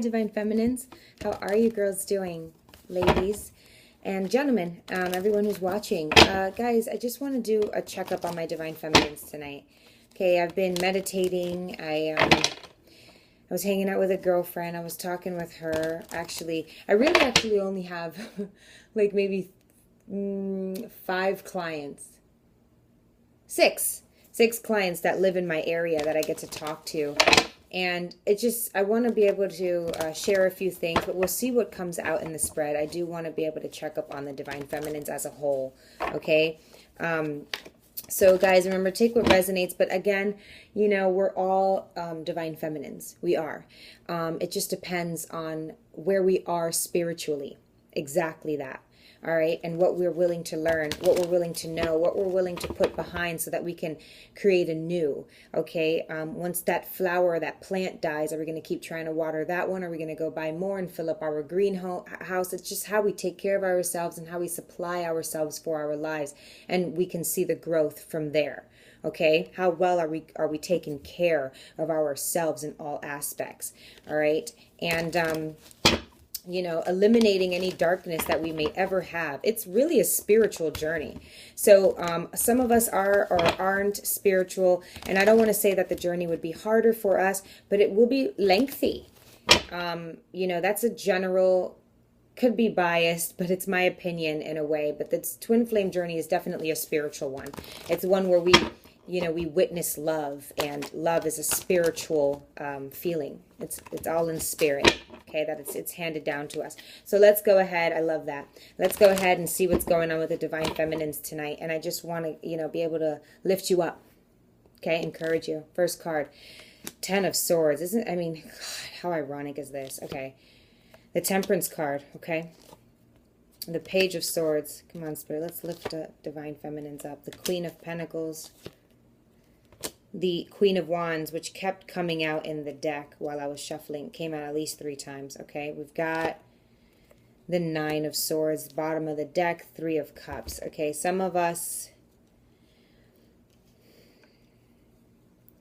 Divine Feminines. How are you girls doing? Ladies and gentlemen, everyone who's watching. Guys, I just want to do a checkup on my Divine Feminines tonight. Okay, I've been meditating. I was hanging out with a girlfriend. I was talking with her. Actually, I really actually only have like maybe 5 clients. 6 clients that live in my area that I get to talk to. And it just, I want to be able to share a few things, but we'll see what comes out in the spread. I do want to be able to check up on the Divine Feminines as a whole, okay? So guys, remember, take what resonates. But again, you know, we're all Divine Feminines. We are. It just depends on where we are spiritually. Exactly that. All right, and what we're willing to learn, what we're willing to know, what we're willing to put behind so that we can create a new, okay? Once that flower, that plant dies, are we going to keep trying to water that one? Are we going to go buy more and fill up our greenhouse? It's just how we take care of ourselves and how we supply ourselves for our lives. And we can see the growth from there, okay? How well are we taking care of ourselves in all aspects, all right? And you know, eliminating any darkness that we may ever have. It's really a spiritual journey. So some of us are or aren't spiritual, and I don't want to say that the journey would be harder for us, but it will be lengthy. You know, that's a general, could be biased, but it's my opinion in a way. But this twin flame journey is definitely a spiritual one. It's one where we, you know, we witness love, and love is a spiritual feeling. It's all in spirit. Okay, that it's handed down to us. So let's go ahead. I love that. Let's go ahead and see what's going on with the Divine Feminines tonight. And I just want to, you know, be able to lift you up. Okay, encourage you. First card, 10 of Swords. Isn't, I mean, God, how ironic is this? Okay, the Temperance card. Okay, the Page of Swords. Come on, Spirit. Let's lift the Divine Feminines up. The Queen of Pentacles. The Queen of Wands, which kept coming out in the deck while I was shuffling, came out at least 3 times, okay? We've got the 9 of Swords, bottom of the deck, 3 of Cups, okay? Some of us...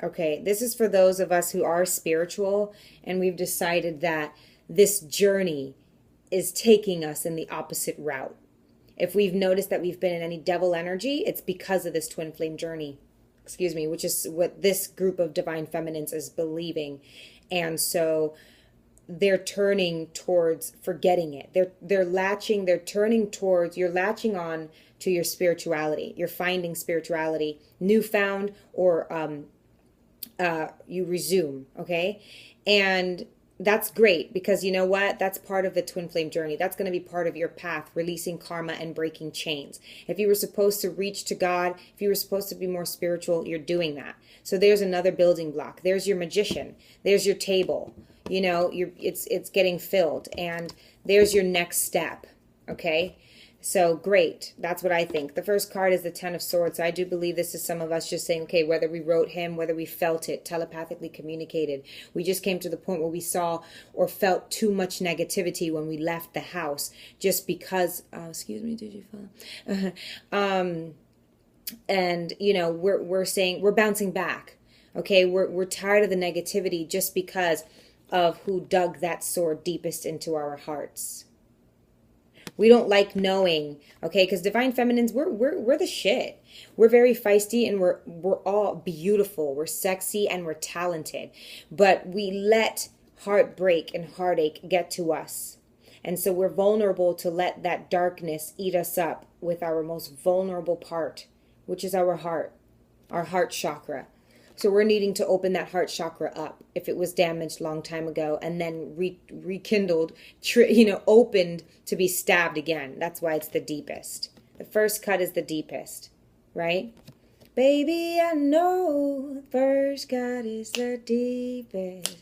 Okay, this is for those of us who are spiritual, and we've decided that this journey is taking us in the opposite route. If we've noticed that we've been in any devil energy, it's because of this twin flame journey. Excuse me, which is what this group of Divine Feminines is believing. And so they're turning towards forgetting it. They're turning towards, you're latching on to your spirituality. You're finding spirituality newfound, or you resume, okay? And that's great, because you know what? That's part of the twin flame journey. That's going to be part of your path, releasing karma and breaking chains. If you were supposed to reach to God, if you were supposed to be more spiritual, you're doing that. So there's another building block. There's your magician. There's your table. You know, it's getting filled, and there's your next step. Okay? So great. That's what I think. The first card is the 10 of Swords. So I do believe this is some of us just saying, okay, whether we wrote him, whether we felt it, telepathically communicated. We just came to the point where we saw or felt too much negativity when we left the house, just because, excuse me, did you fall? And, you know, we're saying, we're bouncing back. Okay, we're tired of the negativity just because of who dug that sword deepest into our hearts. We don't like knowing, okay? Because Divine Feminines, we're the shit. We're very feisty, and we're all beautiful. We're sexy, and we're talented. But we let heartbreak and heartache get to us. And so we're vulnerable to let that darkness eat us up with our most vulnerable part, which is our heart chakra. So we're needing to open that heart chakra up if it was damaged long time ago, and then rekindled, opened to be stabbed again. That's why it's the deepest. The first cut is the deepest, right? Baby, I know the first cut is the deepest.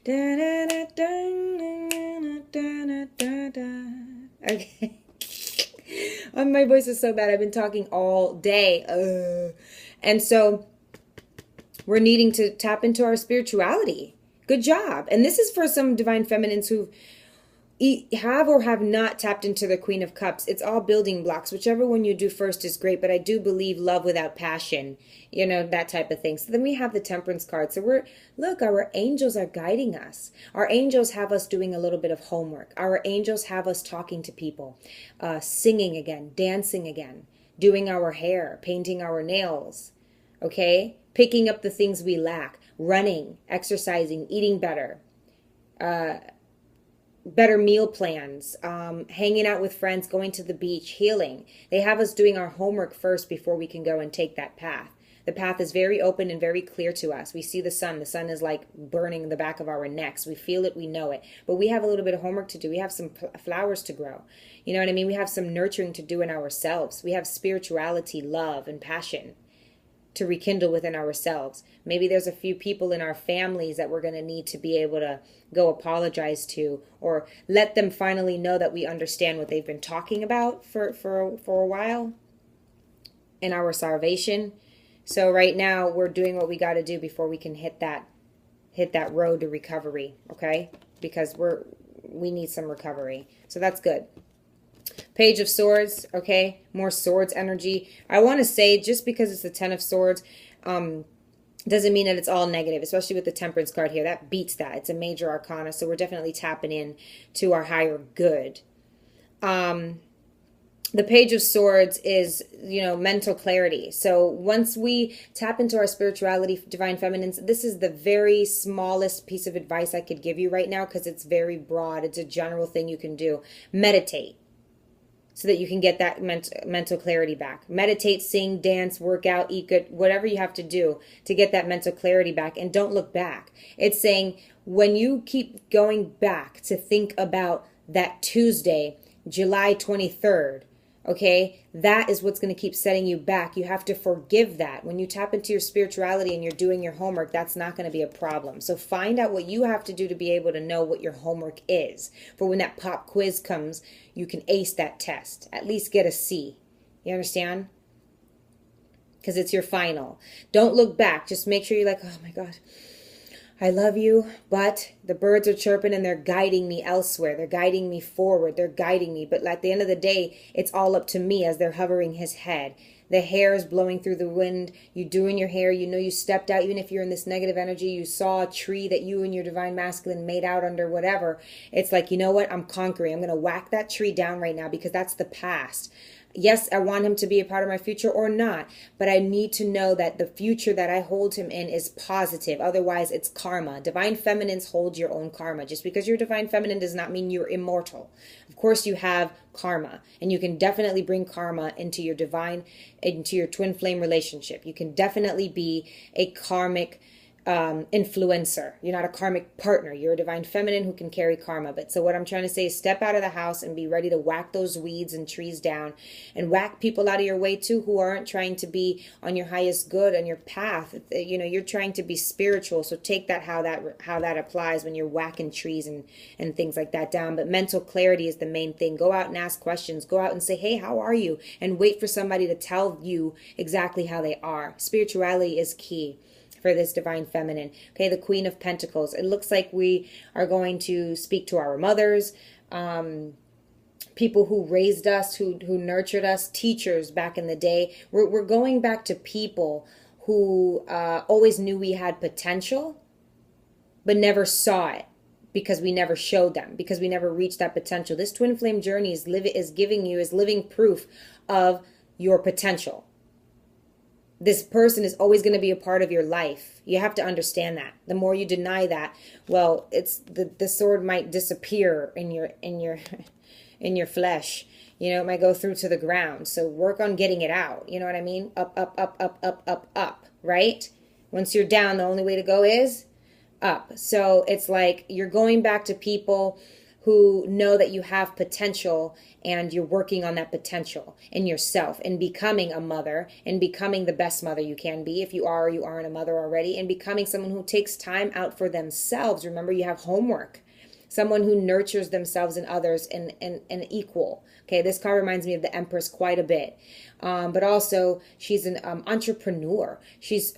Da, da, da, da, da, da, da, da. Okay. Oh, my voice is so bad. I've been talking all day. And so we're needing to tap into our spirituality. Good job. And this is for some Divine Feminines who have or have not tapped into the Queen of Cups. It's all building blocks. Whichever one you do first is great, but I do believe love without passion, that type of thing. So then we have the Temperance card. So look, our angels are guiding us. Our angels have us doing a little bit of homework. Our angels have us talking to people, singing again, dancing again, doing our hair, painting our nails, okay? Picking up the things we lack, running, exercising, eating better, better meal plans, hanging out with friends, going to the beach, healing. They have us doing our homework first before we can go and take that path. The path is very open and very clear to us. We see the sun. The sun is like burning the back of our necks. We feel it. We know it. But we have a little bit of homework to do. We have some flowers to grow. You know what I mean? We have some nurturing to do in ourselves. We have spirituality, love, and passion to rekindle within ourselves. Maybe there's a few people in our families that we're going to need to be able to go apologize to, or let them finally know that we understand what they've been talking about for a while in our salvation. So right now we're doing what we got to do before we can hit that road to recovery, okay? Because we need some recovery. So that's good. Page of Swords, okay? More swords energy. I want to say, just because it's the Ten of Swords, doesn't mean that it's all negative, especially with the Temperance card here. That beats that. It's a major arcana, so we're definitely tapping in to our higher good. The Page of Swords is, mental clarity. So once we tap into our spirituality, divine feminines, this is the very smallest piece of advice I could give you right now, because it's very broad. It's a general thing you can do. Meditate, so that you can get that mental clarity back. Meditate, sing, dance, work out, eat good, whatever you have to do to get that mental clarity back. And don't look back. It's saying when you keep going back to think about that Tuesday, July 23rd, okay, that is what's going to keep setting you back. You have to forgive that. When you tap into your spirituality and you're doing your homework, that's not going to be a problem. So find out what you have to do to be able to know what your homework is. For when that pop quiz comes, you can ace that test. At least get a C. You understand? Because it's your final. Don't look back. Just make sure you're like, oh my God, I love you, but the birds are chirping and they're guiding me elsewhere. They're guiding me forward. They're guiding me. But at the end of the day, it's all up to me as they're hovering his head. The hair is blowing through the wind. You're doing your hair. You stepped out. Even if you're in this negative energy, you saw a tree that you and your divine masculine made out under, whatever. It's like, you know what? I'm conquering. I'm going to whack that tree down right now, because that's the past. Yes, I want him to be a part of my future or not, but I need to know that the future that I hold him in is positive. Otherwise, it's karma. Divine feminines hold your own karma. Just because you're divine feminine does not mean you're immortal. Of course, you have karma, and you can definitely bring karma into your twin flame relationship. You can definitely be a karmic influencer. You're not a karmic partner. You're a divine feminine who can carry karma. But so what I'm trying to say is step out of the house and be ready to whack those weeds and trees down, and whack people out of your way too who aren't trying to be on your highest good, on your path. You're trying to be spiritual. So take that how that applies when you're whacking trees and things like that down. But mental clarity is the main thing. Go out and ask questions. Go out and say, hey, how are you? And wait for somebody to tell you exactly how they are. Spirituality is key for this divine feminine. Okay, the Queen of Pentacles. It looks like we are going to speak to our mothers, people who raised us, who nurtured us, teachers back in the day. We're going back to people who always knew we had potential, but never saw it because we never showed them, because we never reached that potential. This twin flame journey is living proof of your potential. This person is always going to be a part of your life. You have to understand that. The more you deny that, well, it's the sword might disappear in your flesh. It might go through to the ground. So work on getting it out. You know what I mean? Up, up, up, up, up, up, up, right? Once you're down, the only way to go is up. So it's like you're going back to people who know that you have potential, and you're working on that potential in yourself and becoming a mother, and becoming the best mother you can be if you are or you aren't a mother already, and becoming someone who takes time out for themselves. Remember, you have homework. someone who nurtures themselves and others and equal. Okay, this card reminds me of the Empress quite a bit. But also she's an entrepreneur. She's,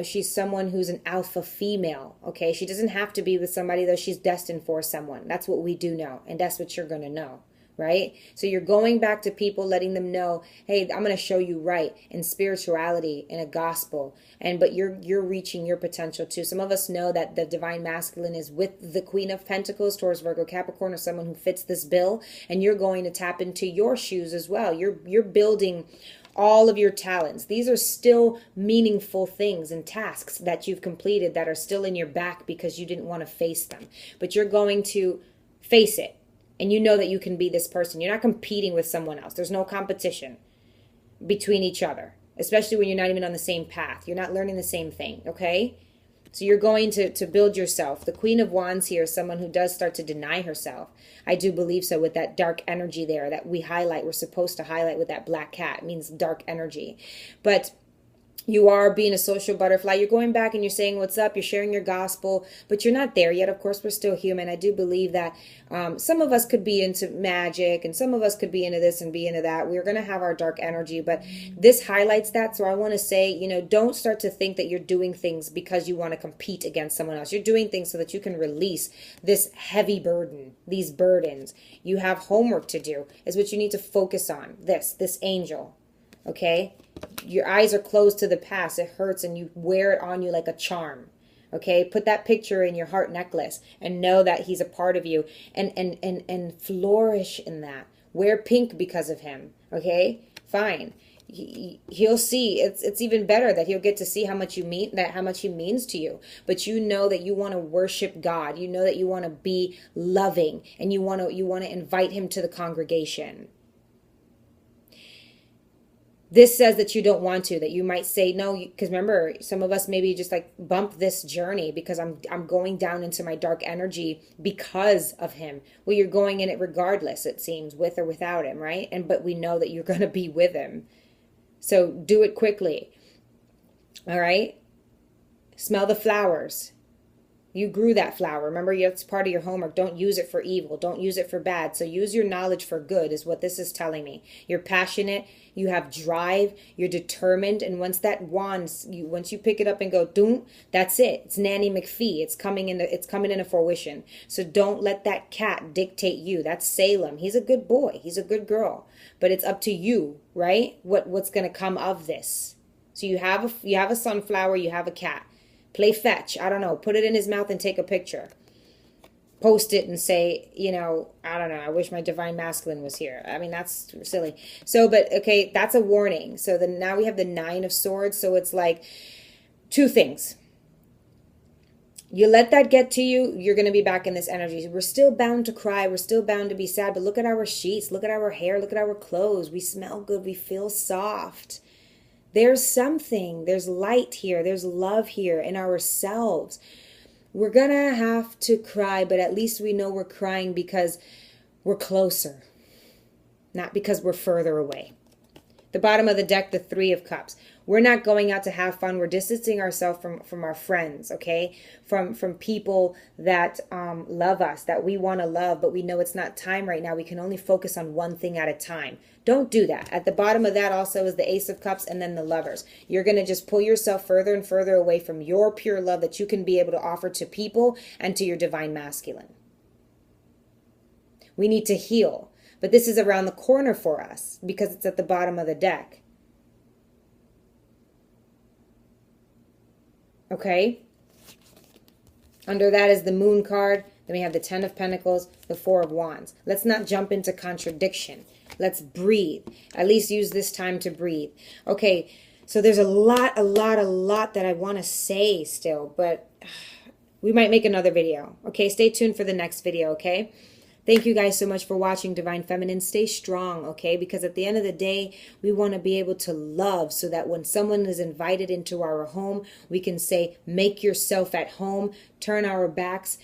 she's someone who's an alpha female. Okay, she doesn't have to be with somebody, though she's destined for someone. That's what we do know, and that's what you're going to know. Right? So you're going back to people, letting them know, hey, I'm going to show you right in spirituality, in a gospel. But you're reaching your potential too. Some of us know that the divine masculine is with the Queen of Pentacles, Taurus, Virgo, Capricorn, or someone who fits this bill. And you're going to tap into your shoes as well. You're building all of your talents. These are still meaningful things and tasks that you've completed that are still in your back because you didn't want to face them. But you're going to face it. And you know that you can be this person. You're not competing with someone else. There's no competition between each other, especially when you're not even on the same path. You're not learning the same thing, okay? So you're going to build yourself. The Queen of Wands here is someone who does start to deny herself. I do believe so, with that dark energy there that we highlight. We're supposed to highlight with that black cat. It means dark energy. But you are being a social butterfly. You're going back and you're saying what's up. You're sharing your gospel, but you're not there yet. Of course, we're still human. I do believe that some of us could be into magic and some of us could be into this and be into that. We're going to have our dark energy, but this highlights that. So I want to say, don't start to think that you're doing things because you want to compete against someone else. You're doing things so that you can release this heavy burden, these burdens. You have homework to do, is what you need to focus on. This angel. Okay? Your eyes are closed to the past. It hurts and you wear it on you like a charm. Okay? Put that picture in your heart necklace and know that he's a part of you and flourish in that. Wear pink because of him. Okay? Fine. He'll see. It's even better that he'll get to see how much you mean, that how much he means to you. But you know that you want to worship God. You know that you want to be loving and you want to invite him to the congregation. This says that you don't want to, that you might say no, because remember, some of us maybe just like bump this journey because I'm going down into my dark energy because of him. Well, you're going in it regardless, it seems, with or without him, right? But we know that you're going to be with him. So do it quickly. All right? Smell the flowers. You grew that flower. Remember, it's part of your homework. Don't use it for evil. Don't use it for bad. So use your knowledge for good is what this is telling me. You're passionate. You have drive. You're determined. And once that wand, once you pick it up and go, doom, that's it. It's Nanny McPhee. It's coming into fruition. So don't let that cat dictate you. That's Salem. He's a good boy. He's a good girl. But it's up to you, right? What's going to come of this? So you have a sunflower. You have a cat. Play fetch. I don't know. Put it in his mouth and take a picture. Post it and say, I don't know. I wish my divine masculine was here. I mean, that's silly. So, but okay, that's a warning. So now we have the 9 of Swords. So it's like 2 things. You let that get to you, you're going to be back in this energy. We're still bound to cry. We're still bound to be sad. But look at our sheets. Look at our hair. Look at our clothes. We smell good. We feel soft. There's something, there's light here, there's love here in ourselves. We're going to have to cry, but at least we know we're crying because we're closer, not because we're further away. The bottom of the deck, the 3 of Cups. We're not going out to have fun. We're distancing ourselves from our friends, okay? From people that love us, that we want to love, but we know it's not time right now. We can only focus on one thing at a time. Don't do that. At the bottom of that also is the Ace of Cups and then the Lovers. You're going to just pull yourself further and further away from your pure love that you can be able to offer to people and to your divine masculine. We need to heal. But this is around the corner for us because it's at the bottom of the deck. Okay? Under that is the Moon card. Then we have the 10 of Pentacles, the 4 of Wands. Let's not jump into contradiction. Let's breathe. At least use this time to breathe. Okay, so there's a lot that I want to say still, but we might make another video. Okay, stay tuned for the next video, okay? Thank you guys so much for watching Divine Feminine. Stay strong, okay? Because at the end of the day, we want to be able to love so that when someone is invited into our home, we can say, make yourself at home, turn our backs,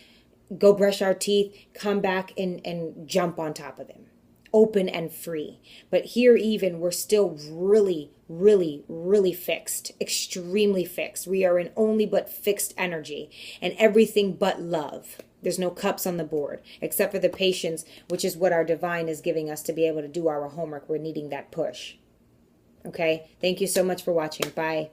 go brush our teeth, come back and jump on top of them. Open and free. But here even, we're still really fixed, extremely fixed. We are in only but fixed energy and everything but love. There's no cups on the board, except for the patience, which is what our divine is giving us to be able to do our homework. We're needing that push. Okay? Thank you so much for watching. Bye.